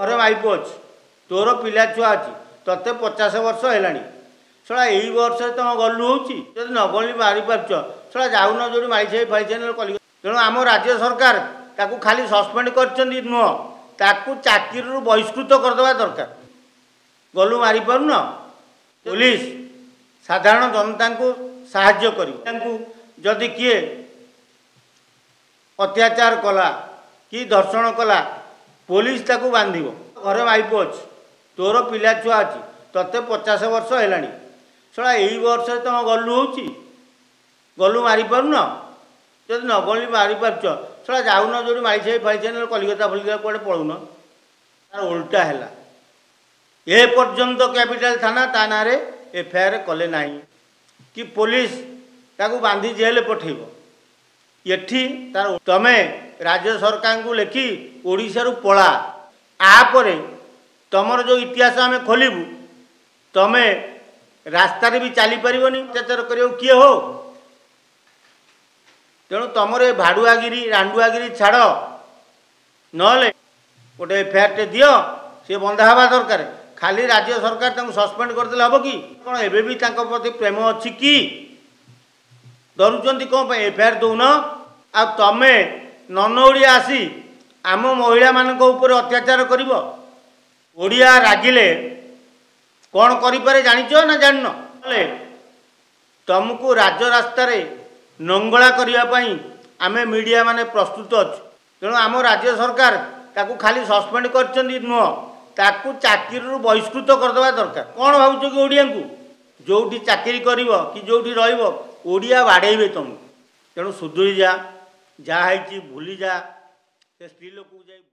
घरे माइप अच्छी तोर पिला छुआ अच्छी ते 50 वर्ष है छड़ा यही वर्ष तुम गलु होती न गली मारी पार्छ छड़ा जाऊन जो माई फाई कल तेणु आम राज्य सरकार ताकू खाली सस्पेंड कर नुह ताकू चाकरी बहिष्कृत करदे दरकार गलु मारी पारुन पुलिस साधारण जनता को साहाय्य करी जदि किए अत्याचार कला कि धर्षण कला पुलिस ताकू बांध घरे माइप अच्छी तोर पिला छुआ अच्छी ते 50 वर्ष है छड़ा यही वर्ष तुम गलु होती गलु मारी पारुन जब न गली मारी पार्छ छड़ा जाऊन जो माई फाई कलिकता फलिकता कड़े पलौन तार उल्टा है ए पर्यंत कैपिटल थाना ता ना एफआईआर कले ना कि पुलिस ताकू बांधी जेल पठेब एठी तार तमे राज्य सरकार को लेखि ओडिशा रु पला आपरे तमर जो इतिहास आम खोलू तमे रास्ता भी चली पारनी अत्याचार कर किए हो तेणु तुमर ये भाड़ुआगिरी रांडुआगिरी छाड़ नले गोटे एफआईआर टे दियो सी बंधा हवा दरकार खाली राज्य सरकार तक सस्पेंड करदे हम कि कौन एबे भी प्रति प्रेम अच्छी कि डरुंच कौन एफआईआर दौन आ तमें नन ओडिया आसी आम महिला मान अत्याचार कर ओडिया रागिले कौन करें जाच ना जान तुमको राज रास्त नंगला करने आमे मीडिया माने प्रस्तुत अच्छु तेणु आम राज्य सरकार ताकू खाली सस्पेंड कर नुह ताकू चाकरी बहिष्कृत करदे दरकार कौन भावुच कि ओडिया को जोटी चाकरी कर कि जोटी रोडिया बाड़े तुम तेणु सुधुरी जा जहाँ भूली जा से स्त्री लोक